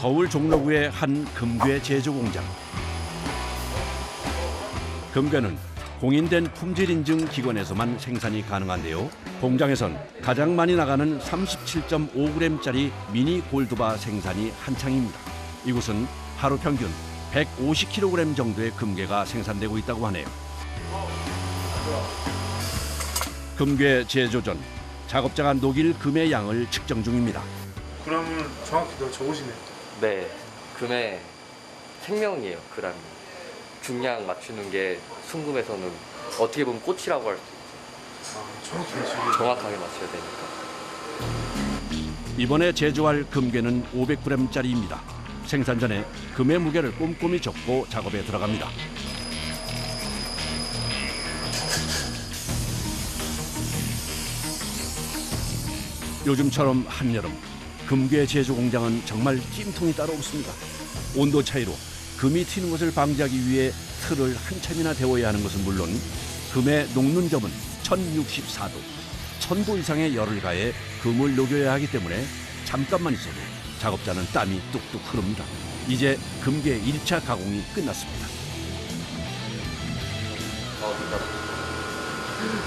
서울 종로구의 한 금괴 제조 공장. 금괴는 공인된 품질 인증 기관에서만 생산이 가능한데요. 공장에선 가장 많이 나가는 37.5g짜리 미니 골드바 생산이 한창입니다. 이곳은 하루 평균 150kg 정도의 금괴가 생산되고 있다고 하네요. 금괴 제조 전 작업자가 녹일 금의 양을 측정 중입니다. 그러면 정확히 더 적으시네요. 네, 금의 생명이에요, 그람이. 중량 맞추는 게 순금에서는 어떻게 보면 꽃이라고 할 수 있죠. 정확히 맞추고. 정확하게 맞춰야 되니까. 이번에 제조할 금괴는 500g짜리입니다. 생산 전에 금의 무게를 꼼꼼히 적고 작업에 들어갑니다. 요즘처럼 한여름 금괴 제조 공장은 정말 찜통이 따로 없습니다. 온도 차이로 금이 튀는 것을 방지하기 위해 틀을 한참이나 데워야 하는 것은 물론 금의 녹는 점은 1064도, 1000도 이상의 열을 가해 금을 녹여야 하기 때문에 잠깐만 있어도 작업자는 땀이 뚝뚝 흐릅니다. 이제 금괴 1차 가공이 끝났습니다.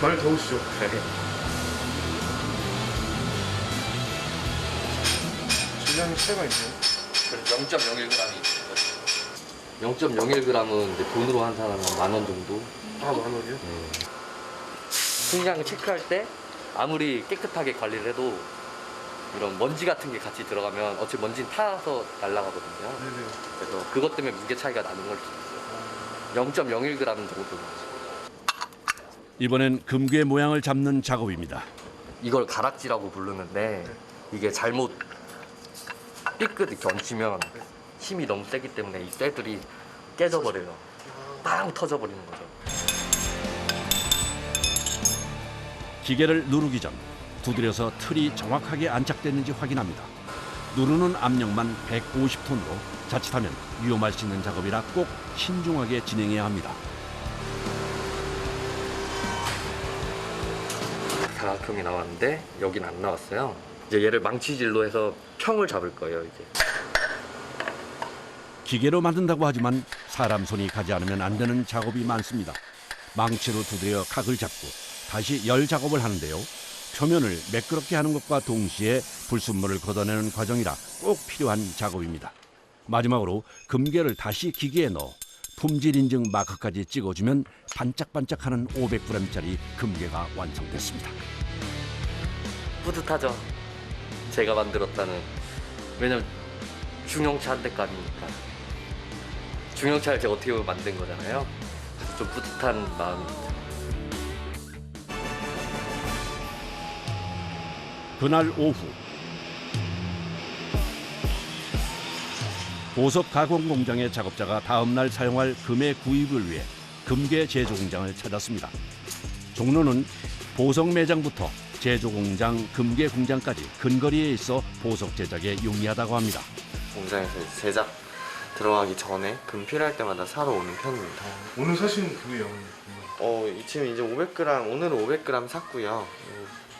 많이 더우시죠? 질량이 차이가 있네요. 그래서 0.01g이 있거든요. 0.01g은 이제 돈으로 환산하면 10,000원 정도. 아, 10,000원이요? 승량 체크할 때 아무리 깨끗하게 관리를 해도 이런 먼지 같은 게 같이 들어가면 어차피 먼지는 타서 날아가거든요. 네네. 그래서 그것 때문에 무게 차이가 나는 걸 수도 있어요. 0.01g 정도. 이번엔 금괴 모양을 잡는 작업입니다. 이걸 가락지라고 부르는데 이게 잘못 삐끗 이렇게 얹히면 힘이 너무 세기 때문에 이 쇠들이 깨져버려요. 빵 터져버리는 거죠. 기계를 누르기 전 두드려서 틀이 정확하게 안착됐는지 확인합니다. 누르는 압력만 150톤으로 자칫하면 위험할 수 있는 작업이라 꼭 신중하게 진행해야 합니다. 사각형이 나왔는데 여긴 안 나왔어요. 이제 얘를 망치질로 해서 평을 잡을 거예요, 이제. 기계로 만든다고 하지만 사람 손이 가지 않으면 안 되는 작업이 많습니다. 망치로 두드려 각을 잡고 다시 열 작업을 하는데요. 표면을 매끄럽게 하는 것과 동시에 불순물을 걷어내는 과정이라 꼭 필요한 작업입니다. 마지막으로 금괴를 다시 기계에 넣어 품질 인증 마크까지 찍어주면 반짝반짝하는 500g짜리 금괴가 완성됐습니다. 뿌듯하죠. 제가 만들었다는. 왜냐면 중형차 한 대 값이니까. 중형차를 제가 어떻게 보면 만든 거잖아요. 그래서 좀 뿌듯한 마음입니다. 그날 오후 보석 가공 공장의 작업자가 다음 날 사용할 금의 구입을 위해 금괴 제조 공장을 찾았습니다. 종로는 보석 매장부터 제조 공장, 금괴 공장까지 근거리에 있어 보석 제작에 용이하다고 합니다. 공장에서 제작 들어가기 전에 금 필요할 때마다 사러 오는 편입니다. 오늘 사시는 금이에요. 지금 이제 500g, 오늘은 500g 샀고요.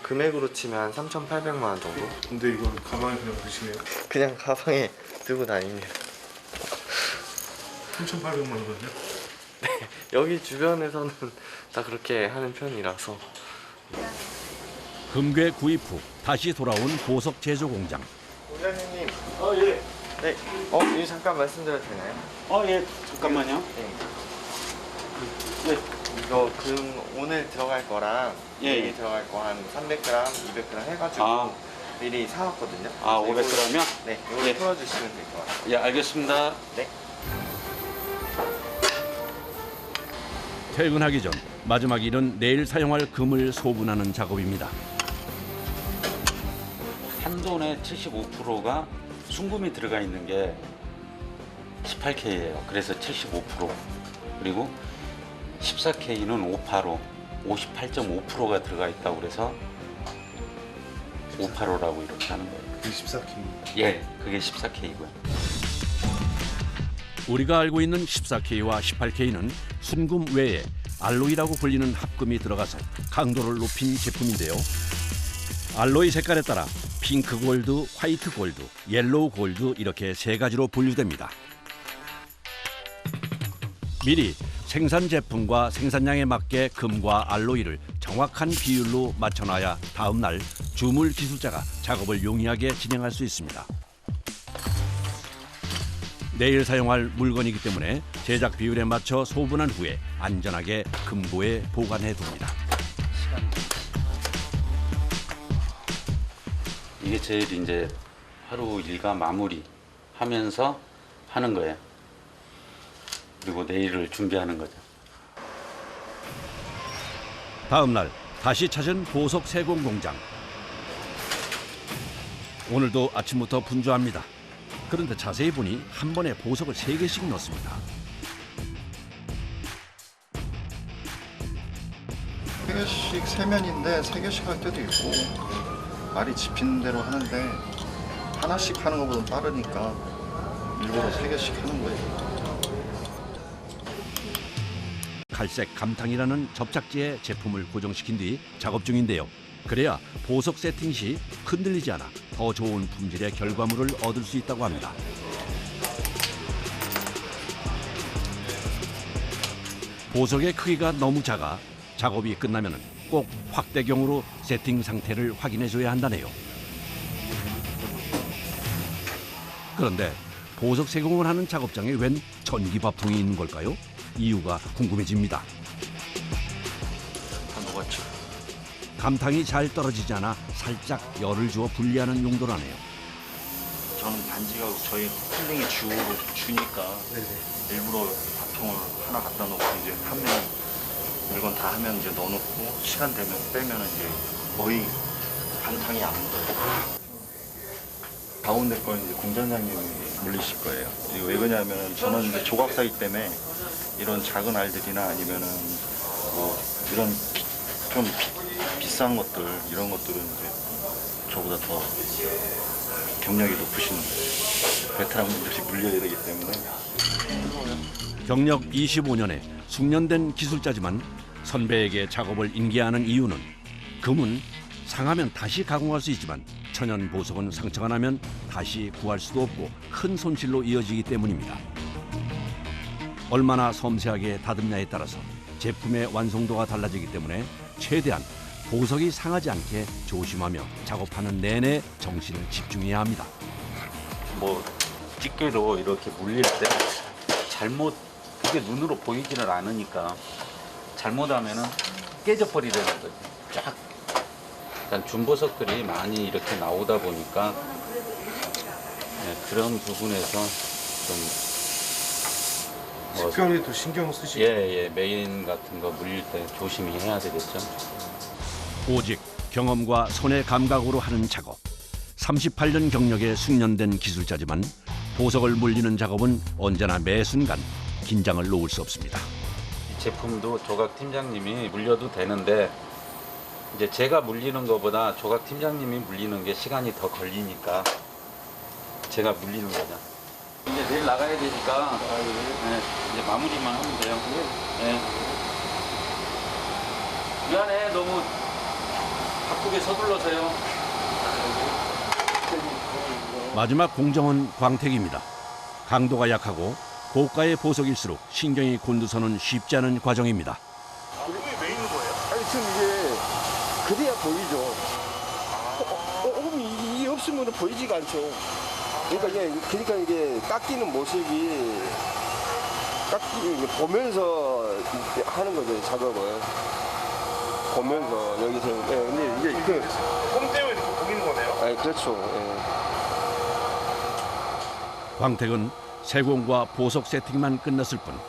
금액으로 치면 한 3,800만 원 정도? 근데 이걸 가방에 그냥 넣으시네요. 그냥 가방에 들고 다닙니다. 3,800만 원이요? 여기 주변에서는 다 그렇게 하는 편이라서. 금괴 구입 후 다시 돌아온 보석 제조 공장. 공장님. 예. 네. 이거 잠깐 말씀드려도 되나요? 예. 잠깐만요. 네. 네. 이거 금 오늘 들어갈 거랑 내일 예. 들어갈 거 한 300g, 200g 해가지고 아. 미리 사왔거든요. 500g이요? 네. 이거 예. 풀어주시면 될 것 같아요. 예, 알겠습니다. 네. 퇴근하기 전 마지막 일은 내일 사용할 금을 소분하는 작업입니다. 한 돈의 75%가 순금이 들어가 있는 게 18K예요. 그래서 75%. 그리고 14K는 585, 58.5%가 들어가 있다고 그래서 585라고 이렇게 하는 거예요. 24K. 예, 그게 14K고요. 우리가 알고 있는 14K와 18K는 순금 외에 알로이라고 불리는 합금이 들어가서 강도를 높인 제품인데요. 알로이 색깔에 따라 핑크 골드, 화이트 골드, 옐로우 골드 이렇게 세 가지로 분류됩니다. 미리 생산 제품과 생산량에 맞게 금과 알로이를 정확한 비율로 맞춰놔야 다음 날 주물 기술자가 작업을 용이하게 진행할 수 있습니다. 내일 사용할 물건이기 때문에 제작 비율에 맞춰 소분한 후에 안전하게 금고에 보관해 둡니다. 이게 제일 이제 하루 일과 마무리 하면서 하는 거예요. 그리고 내일을 준비하는 거죠. 다음 날 다시 찾은 보석 세공 공장. 오늘도 아침부터 분주합니다. 그런데 자세히 보니 한 번에 보석을 3개씩 넣습니다. 세 개씩 세면인데 3개씩 할 때도 있고 말이 집히는 대로 하는데 하나씩 하는 것보다 빠르니까 일부러 3개씩 하는 거예요. 갈색 감탕이라는 접착제에 제품을 고정시킨 뒤 작업 중인데요. 그래야 보석 세팅 시 흔들리지 않아 더 좋은 품질의 결과물을 얻을 수 있다고 합니다. 보석의 크기가 너무 작아 작업이 끝나면 꼭 확대경으로 세팅 상태를 확인해줘야 한다네요. 그런데 보석 세공을 하는 작업장에 웬 전기밥통이 있는 걸까요? 이유가 궁금해집니다. 감탕이 잘 떨어지지 않아 살짝 열을 주어 분리하는 용도라네요. 저는 반지가 저희 힐링의 주니까 일부러 밥통을 하나 갖다 놓고 이제 하면 물건 다 하면 이제 넣어놓고 시간 되면 빼면 이제 거의 반탕이 안 묻어요. 가운데 건 이제 공장장님이 물리실 거예요. 이거 왜 그러냐면 저는 이제 조각사기 때문에 이런 작은 알들이나 아니면은 뭐 이런 좀 비싼 것들 이런 것들은 이제 저보다 더 경력이 높으신 베테랑 분들이 물려야 되기 때문에. 경력 25년에 숙련된 기술자지만 선배에게 작업을 인계하는 이유는 금은 상하면 다시 가공할 수 있지만 천연 보석은 상처가 나면 다시 구할 수도 없고 큰 손실로 이어지기 때문입니다. 얼마나 섬세하게 다듬냐에 따라서 제품의 완성도가 달라지기 때문에 최대한 보석이 상하지 않게 조심하며 작업하는 내내 정신을 집중해야 합니다. 뭐 집게로 이렇게 물릴 때 잘못 그게 눈으로 보이지를 않으니까 잘못하면은 깨져버리려는 거지. 쫙. 일단 준보석들이 많이 이렇게 나오다 보니까 그런 부분에서 좀 특별히 또 신경 쓰시고. 예, 메인 같은 거 물릴 때 조심히 해야 되겠죠. 오직 경험과 손의 감각으로 하는 작업. 38년 경력에 숙련된 기술자지만 보석을 물리는 작업은 언제나 매 순간 긴장을 놓을 수 없습니다. 이 제품도 조각 팀장님이 물려도 되는데 이제 제가 물리는 것보다 조각 팀장님이 물리는 게 시간이 더 걸리니까 제가 물리는 거죠. 이제 내일 나가야 되니까 이제 마무리만 하면 돼요. 미안해, 너무 바쁘게 서둘러서요. 마지막 공정은 광택입니다. 강도가 약하고 고가의 보석일수록 신경이 곤두서는 쉽지 않은 과정입니다. 아니 지금 이게 그래야 보이죠. 이게 없으면 보이지가 않죠. 그러니까 이게 깎이는 모습이 보면서 하는 거죠, 작업을. 보면서 여기서. 근데 이게 홈 때문에 이렇게 보이는 거네요. 그렇죠. 광택은 세공과 보석 세팅만 끝났을 뿐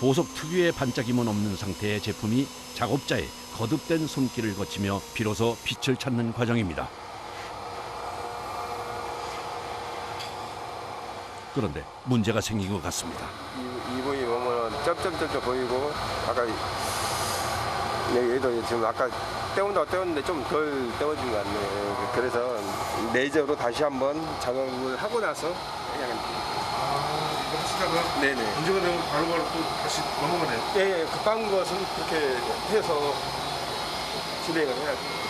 보석 특유의 반짝임은 없는 상태의 제품이 작업자의 거듭된 손길을 거치며 비로소 빛을 찾는 과정입니다. 그런데 문제가 생긴 것 같습니다. 이 부분이 보면 점점점점 보이고 아까 여기도 지금 아까 떼었는데 좀 덜 떼어진 것 같네요. 그래서 레이저로 다시 한번 작업을 하고 나서 그냥 이거 치다가 네네. 문제가 되면 바로바로 또 다시 넘어가네요. 예, 급한 것은 그렇게 해서 진행을 해야 돼요.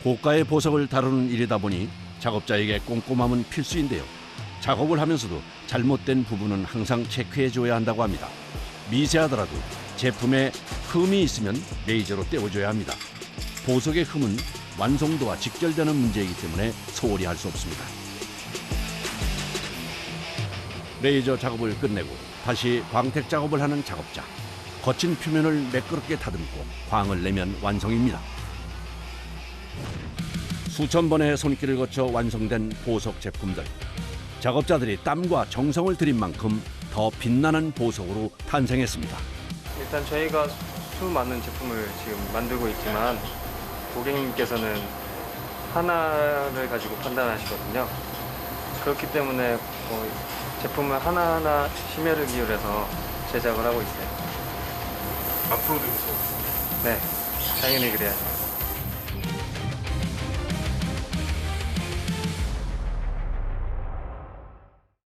고가의 보석을 다루는 일이다 보니 작업자에게 꼼꼼함은 필수인데요. 작업을 하면서도 잘못된 부분은 항상 체크해줘야 한다고 합니다. 미세하더라도 제품에 흠이 있으면 레이저로 떼어줘야 합니다. 보석의 흠은 완성도와 직결되는 문제이기 때문에 소홀히 할 수 없습니다. 레이저 작업을 끝내고 다시 광택 작업을 하는 작업자. 거친 표면을 매끄럽게 다듬고 광을 내면 완성입니다. 수천 번의 손길을 거쳐 완성된 보석 제품들. 작업자들이 땀과 정성을 들인 만큼 더 빛나는 보석으로 탄생했습니다. 일단 저희가 수많은 제품을 지금 만들고 있지만 고객님께서는 하나를 가지고 판단하시거든요. 그렇기 때문에 제품을 하나하나 심혈을 기울여서 제작을 하고 있어요. 앞으로도 계속 네, 당연히 그래야죠.